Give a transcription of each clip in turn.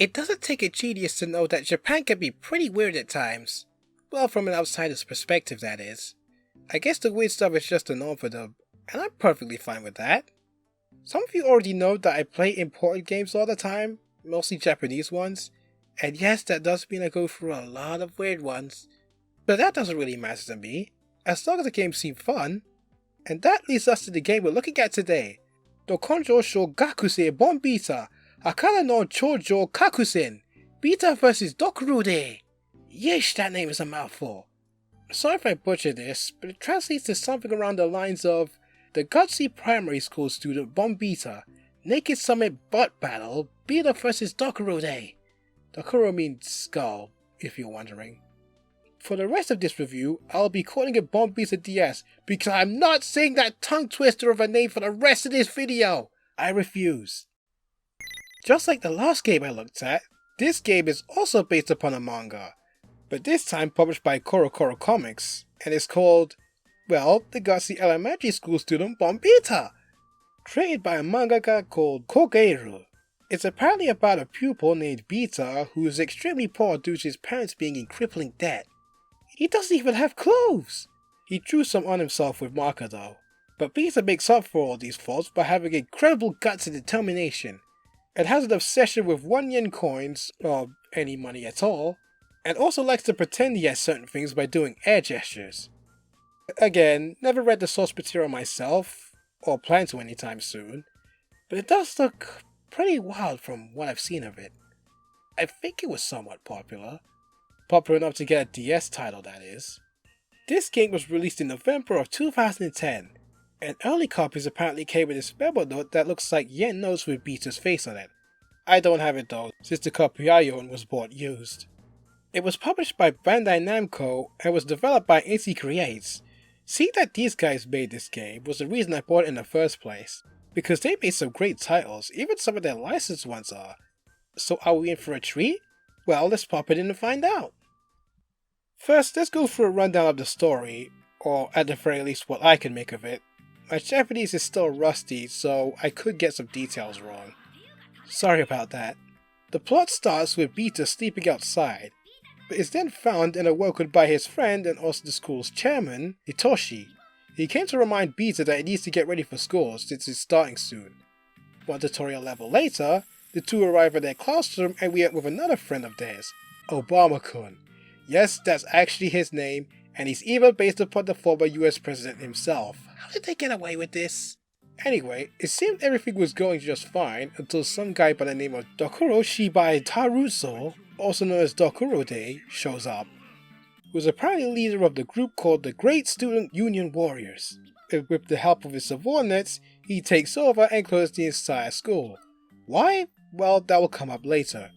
It doesn't take a genius to know that Japan can be pretty weird at times. Well, from an outsider's perspective, that is. I guess the weird stuff is just the norm for them, and I'm perfectly fine with that. Some of you already know that I play imported games all the time, mostly Japanese ones, and yes, that does mean I go through a lot of weird ones. But that doesn't really matter to me, as long as the games seem fun. And that leads us to the game we're looking at today, Do-Konjou Shougakussei Bon Bita, Hakara no Choujo Kakusen, Bita vs Dokurude. Yeesh, that name is a mouthful. Sorry if I butcher this, but it translates to something around the lines of the gutsy primary school student Bon Bita, Naked Summit Butt Battle, Bita vs Dokurude. Dokuro means skull, if you're wondering. For the rest of this review, I'll be calling it Bon Bita DS because I'm not saying that tongue twister of a name for the rest of this video. I refuse. Just like the last game I looked at, this game is also based upon a manga, but this time published by Couria Comics, and it's called, well, the gutsy elementary school student Bon Bita, created by a mangaka called Kogeiru. It's apparently about a pupil named Bita who is extremely poor due to his parents being in crippling debt. He doesn't even have clothes! He drew some on himself with marker though. But Bita makes up for all these faults by having incredible guts and determination, and has an obsession with 1 yen coins, or any money at all, and also likes to pretend he has certain things by doing air gestures. Again, never read the source material myself, or plan to anytime soon, but it does look pretty wild from what I've seen of it. I think it was somewhat popular. Popular enough to get a DS title, that is. This game was released in November of 2010, and early copies apparently came with this memo note that looks like yen notes with Bita's face on it. I don't have it though, since the copy I own was bought used. It was published by Bandai Namco and was developed by AC Creates. Seeing that these guys made this game was the reason I bought it in the first place, because they made some great titles, even some of their licensed ones are. So are we in for a treat? Well, let's pop it in and find out. First, let's go through a rundown of the story, or at the very least what I can make of it. My Japanese is still rusty, so I could get some details wrong. Sorry about that. The plot starts with Bita sleeping outside, but is then found and awoken by his friend and also the school's chairman, Hitoshi. He came to remind Bita that he needs to get ready for school since it's starting soon. One tutorial level later, the two arrive at their classroom and meet up with another friend of theirs, Obama-kun. Yes, that's actually his name, and he's even based upon the former US president himself. How did they get away with this? Anyway, it seemed everything was going just fine until some guy by the name of Dokuro Shibai Taruso, also known as Dokurude, shows up, who is apparently leader of the group called the Great Student Union Warriors. And with the help of his subordinates, he takes over and closes the entire school. Why? Well, that will come up later.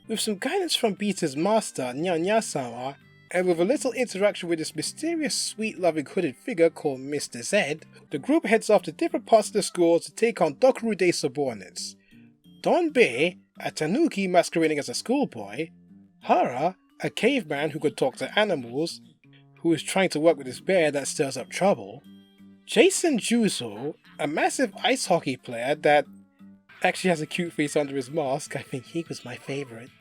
With some guidance from Bita's master, Nya-Nya-sama, and with a little interaction with this mysterious, sweet-loving hooded figure called Mr. Z, the group heads off to different parts of the school to take on Dokurude's subordinates. Donbei, a tanuki masquerading as a schoolboy, Hara, a caveman who could talk to animals, who is trying to work with his bear that stirs up trouble, Jason Juzo, a massive ice hockey player that actually has a cute face under his mask. I think he was my favorite,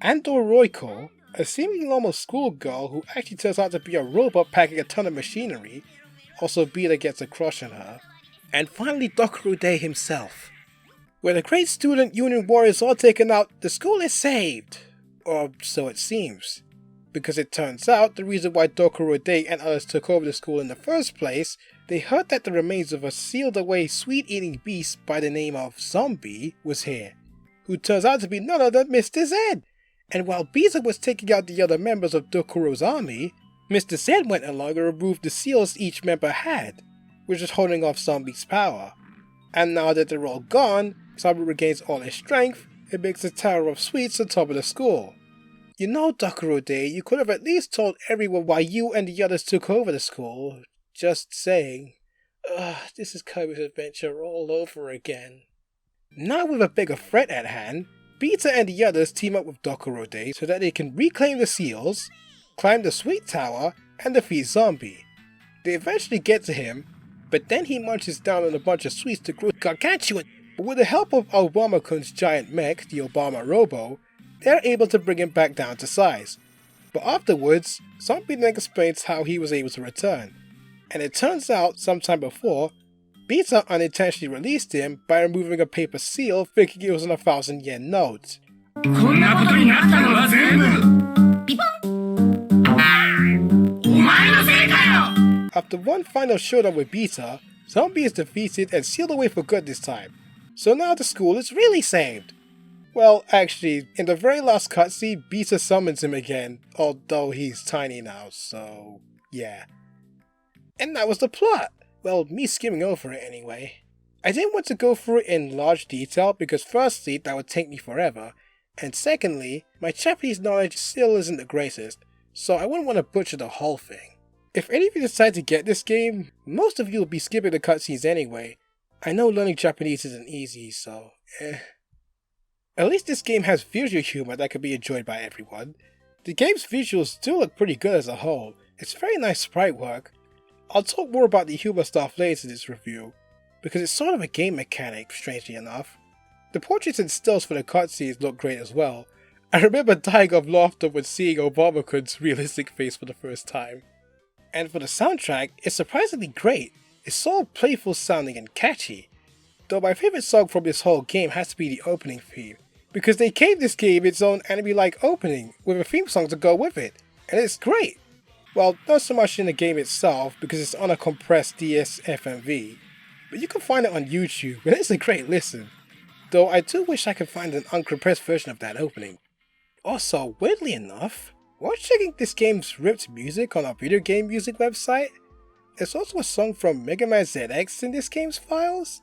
Andor Roiko, a seemingly normal schoolgirl who actually turns out to be a robot packing a ton of machinery, also Bita gets a crush on her, and finally Dokurude himself. With the Great Student Union Warriors all taken out, the school is saved. Or so it seems. Because it turns out the reason why Dokurude and others took over the school in the first place, they heard that the remains of a sealed away sweet-eating beast by the name of Zombie was here, who turns out to be none other than Mr. Z. And while Bita was taking out the other members of Dokuro's army, Mr. Z went along and removed the seals each member had, which was holding off Zombie's power. And now that they're all gone, Zombie regains all his strength and makes a tower of sweets on top of the school. You know, Dokurude, you could have at least told everyone why you and the others took over the school. Just saying. This is Kirby's Adventure all over again. Now with a bigger threat at hand, Bita and the others team up with Dokurude so that they can reclaim the seals, climb the sweet tower, and defeat Zombie. They eventually get to him, but then he munches down on a bunch of sweets to grow gargantuan. but with the help of Obama-kun's giant mech, the Obama Robo, they are able to bring him back down to size. But afterwards, Zombie then explains how he was able to return, and it turns out sometime before, Bita unintentionally released him by removing a paper seal thinking it was an 1,000 yen note. After one final showdown with Bita, Zombie is defeated and sealed away for good this time, so now the school is really saved. Well, actually, in the very last cutscene, Bita summons him again, although he's tiny now, so yeah. And that was the plot! Well, me skimming over it anyway. I didn't want to go through it in large detail because firstly, that would take me forever, and secondly, my Japanese knowledge still isn't the greatest, so I wouldn't want to butcher the whole thing. If any of you decide to get this game, most of you will be skipping the cutscenes anyway. I know learning Japanese isn't easy, so At least this game has visual humor that can be enjoyed by everyone. The game's visuals do look pretty good as a whole. It's very nice sprite work. I'll talk more about the humor stuff later in this review, because it's sort of a game mechanic, strangely enough. The portraits and stills for the cutscenes look great as well. I remember dying of laughter when seeing Obama-kun's realistic face for the first time. And for the soundtrack, it's surprisingly great. It's so playful sounding and catchy. Though my favourite song from this whole game has to be the opening theme, because they gave this game its own anime-like opening, with a theme song to go with it, and it's great. Well, not so much in the game itself, because it's on a compressed DS FMV, but you can find it on YouTube, and it's a great listen. Though I do wish I could find an uncompressed version of that opening. Also, weirdly enough, while checking this game's ripped music on our video game music website, there's also a song from Mega Man ZX in this game's files.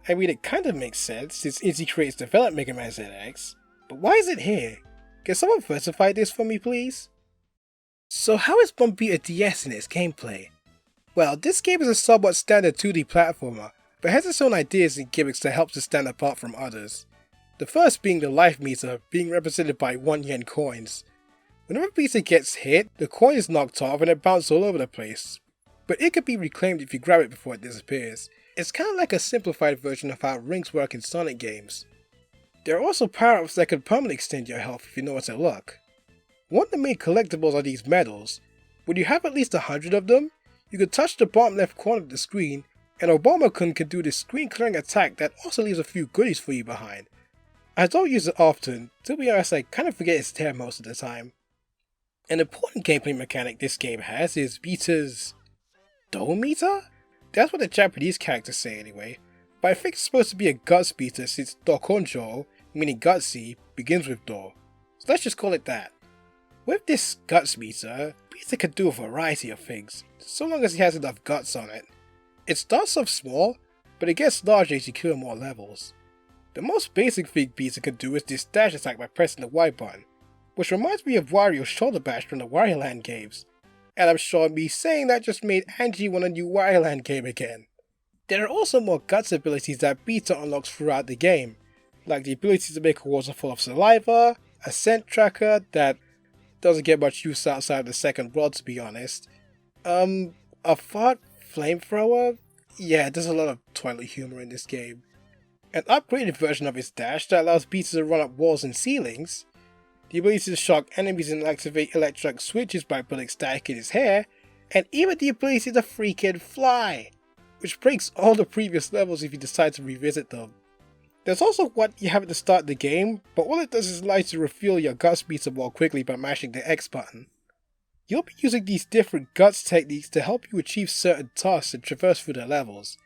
I mean, it kind of makes sense since Indie Creates developed Mega Man ZX, but why is it here? Can someone specify this for me, please? So how is Bon Bita DS in its gameplay? Well, this game is a somewhat standard 2D platformer, but has its own ideas and gimmicks that helps it stand apart from others. The first being the life meter, being represented by 1 yen coins. Whenever Bita gets hit, the coin is knocked off and it bounces all over the place, but it can be reclaimed if you grab it before it disappears. It's kind of like a simplified version of how rings work in Sonic games. There are also power-ups that can permanently extend your health if you know where to look. One of the main collectibles are these medals. When you have at least 100 of them, you can touch the bottom left corner of the screen, and Obama-kun can do this screen clearing attack that also leaves a few goodies for you behind. I don't use it often, to be honest I kind of forget it's there most of the time. An important gameplay mechanic this game has is Bita's Do-meter? That's what the Japanese characters say anyway, but I think it's supposed to be a guts beater since Do-Konjou, meaning gutsy, begins with Do, so let's just call it that. With this guts meter, Bita can do a variety of things, so long as he has enough guts on it. It starts off small, but it gets larger as you clear more levels. The most basic thing Bita can do is this dash attack by pressing the Y button, which reminds me of Wario's shoulder bash from the Wario Land games. And I'm sure me saying that just made Angie want a new Wario Land game again. There are also more guts abilities that Bita unlocks throughout the game, like the ability to make a water full of saliva, a scent tracker that doesn't get much use outside of the second world to be honest, a fart flamethrower? Yeah, there's a lot of toilet humor in this game. An upgraded version of his dash that allows Bita to run up walls and ceilings, the ability to shock enemies and activate electric switches by putting static in his hair, and even the ability to freaking fly, which breaks all the previous levels if you decide to revisit them. There's also what you have at the start of the game, but all it does is allow you to refuel your guts meter more quickly by mashing the X button. You'll be using these different guts techniques to help you achieve certain tasks and traverse through the levels.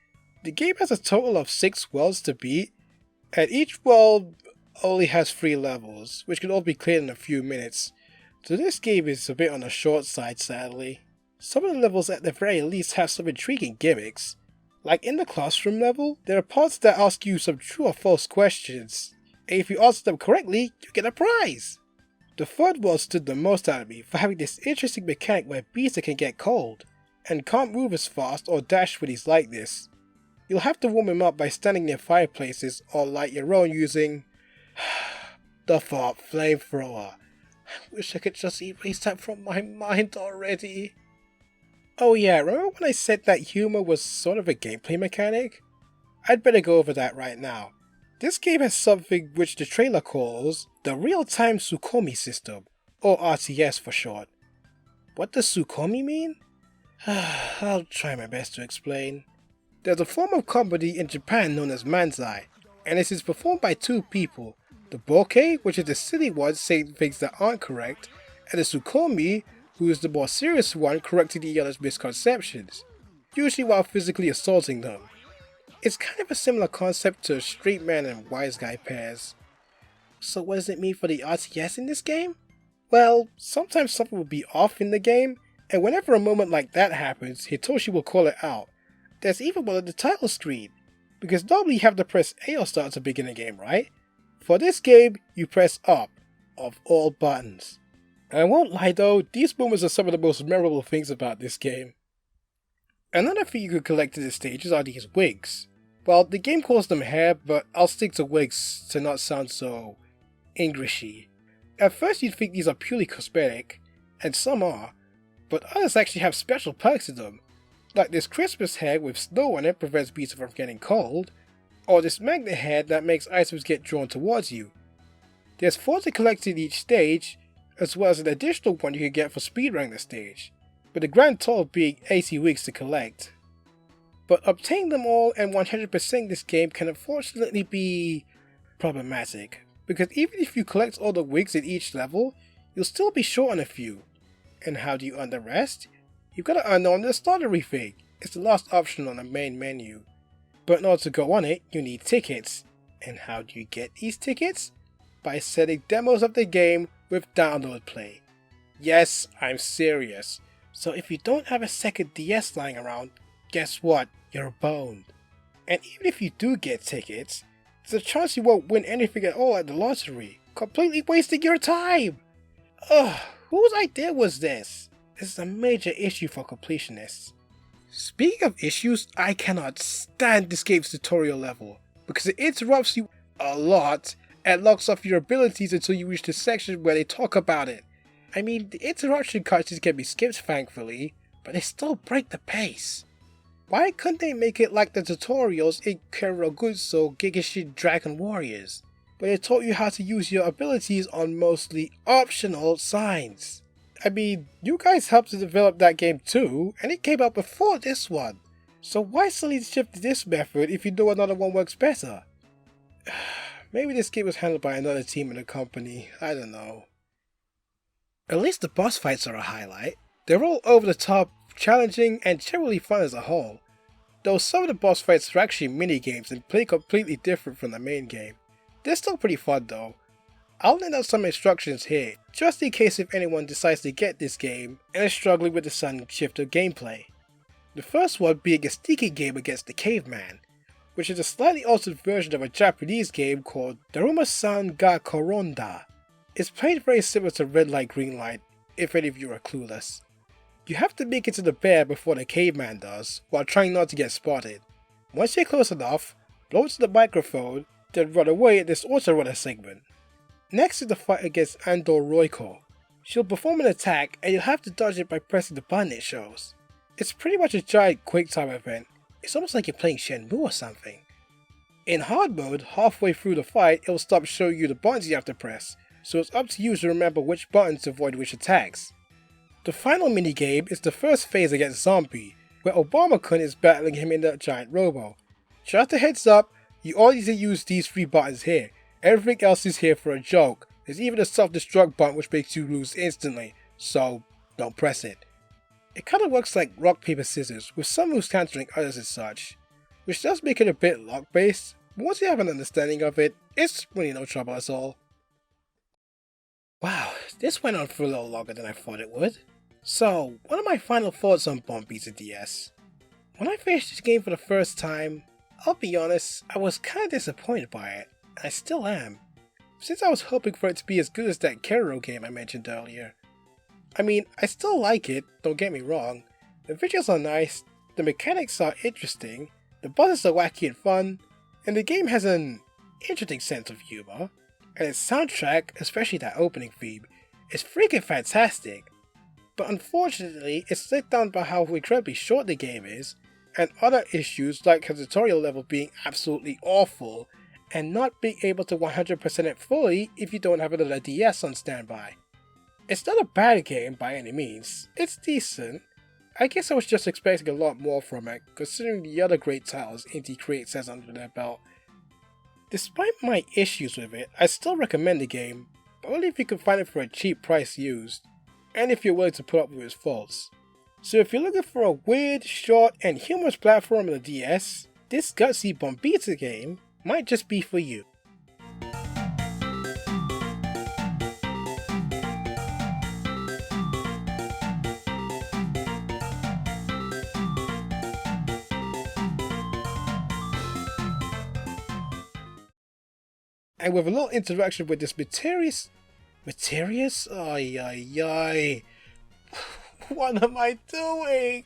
The game has a total of 6 worlds to beat, and each world only has 3 levels, which can all be cleared in a few minutes, so this game is a bit on the short side sadly. Some of the levels at the very least have some intriguing gimmicks. Like in the classroom level, there are parts that ask you some true or false questions, and if you answer them correctly, you get a prize! The third world stood the most out of me for having this interesting mechanic where Bita can get cold, and can't move as fast or dash when he's like this. You'll have to warm him up by standing near fireplaces or light your own using the fart flamethrower. I wish I could just erase that from my mind already. Oh yeah, remember when I said that humor was sort of a gameplay mechanic? I'd better go over that right now. This game has something which the trailer calls the Real-Time Tsukkomi system, or RTS for short. What does Tsukkomi mean? I'll try my best to explain. There's a form of comedy in Japan known as manzai, and it is performed by two people, the bokeh, which is the silly one saying things that aren't correct, and the Tsukkomi, who is the more serious one correcting the other's misconceptions, usually while physically assaulting them. It's kind of a similar concept to straight man and wise guy pairs. So what does it mean for the RTS in this game? Well, sometimes something will be off in the game, and whenever a moment like that happens, Hitoshi will call it out. There's even one on the title screen, because normally you have to press A or start to begin a game, right? For this game, you press up, of all buttons. And I won't lie though, these moments are some of the most memorable things about this game. Another thing you could collect in the stages are these wigs. Well, the game calls them hair, but I'll stick to wigs to not sound so Englishy. At first you'd think these are purely cosmetic, and some are, but others actually have special perks to them, like this Christmas hair with snow on it prevents bees from getting cold, or this magnet hair that makes items get drawn towards you. There's 4 to collect in each stage, as well as an additional one you can get for speedrunning the stage, with the grand total being 80 wigs to collect. But obtaining them all and 100% this game can unfortunately be problematic, because even if you collect all the wigs in each level, you'll still be short on a few. And how do you earn the rest? You've got to earn on the starter refig. It's the last option on the main menu. But in order to go on it, you need tickets. And how do you get these tickets? By setting demos of the game with download play. Yes, I'm serious. So if you don't have a second DS lying around, guess what? You're boned. And even if you do get tickets, there's a chance you won't win anything at all at the lottery, completely wasting your time! Ugh, whose idea was this? This is a major issue for completionists. Speaking of issues, I cannot stand this game's tutorial level, because it interrupts you a lot and locks off your abilities until you reach the section where they talk about it. I mean, the interruption cutscenes can be skipped thankfully, but they still break the pace. Why couldn't they make it like the tutorials in Kurogutsu Gigashin Dragon Warriors, where they taught you how to use your abilities on mostly optional signs? I mean, you guys helped to develop that game too, and it came out before this one. So why suddenly shift to this method if you know another one works better? Maybe this game was handled by another team in the company, I don't know. At least the boss fights are a highlight. They're all over the top, challenging, and generally fun as a whole. Though some of the boss fights are actually mini-games and play completely different from the main game. They're still pretty fun though. I'll lay out some instructions here, just in case if anyone decides to get this game and is struggling with the sun shifter gameplay. The first one being a sneaky game against the caveman, which is a slightly altered version of a Japanese game called Daruma-san ga Koronda. It's played very similar to Red Light Green Light, if any of you are clueless. You have to make it to the bear before the caveman does, while trying not to get spotted. Once you're close enough, blow into the microphone, then run away in this auto-runner segment. Next is the fight against Andor Roiko. She'll perform an attack and you'll have to dodge it by pressing the button it shows. It's pretty much a giant QuickTime event. It's almost like you're playing Shenmue or something. In hard mode, halfway through the fight, it'll stop showing you the buttons you have to press, so it's up to you to remember which buttons to avoid which attacks. The final minigame is the first phase against Zombie, where Obama-kun is battling him in the giant robo. Just a heads up, you only need to use these 3 buttons here. Everything else is here for a joke. There's even a self-destruct button which makes you lose instantly, so don't press it. It kinda works like rock paper scissors, with some moves countering others and such, which does make it a bit luck based, but once you have an understanding of it, it's really no trouble at all. Wow, this went on for a little longer than I thought it would. So, what are my final thoughts on Bon Bita DS? When I finished this game for the first time, I'll be honest, I was kinda disappointed by it, and I still am, since I was hoping for it to be as good as that Kero game I mentioned earlier. I mean, I still like it, don't get me wrong, the visuals are nice, the mechanics are interesting, the bosses are wacky and fun, and the game has an interesting sense of humor, and its soundtrack, especially that opening theme, is freaking fantastic. But unfortunately, it's let down by how incredibly short the game is, and other issues like the tutorial level being absolutely awful, and not being able to 100% it fully if you don't have another DS on standby. It's not a bad game by any means, it's decent. I guess I was just expecting a lot more from it, considering the other great titles Indie Create has under their belt. Despite my issues with it, I still recommend the game, but only if you can find it for a cheap price used, and if you're willing to put up with its faults. So if you're looking for a weird, short, and humorous platform on the DS, this gutsy Bon Bita game might just be for you. And with a little interaction with this mysterious? Ay ay ay. What am I doing?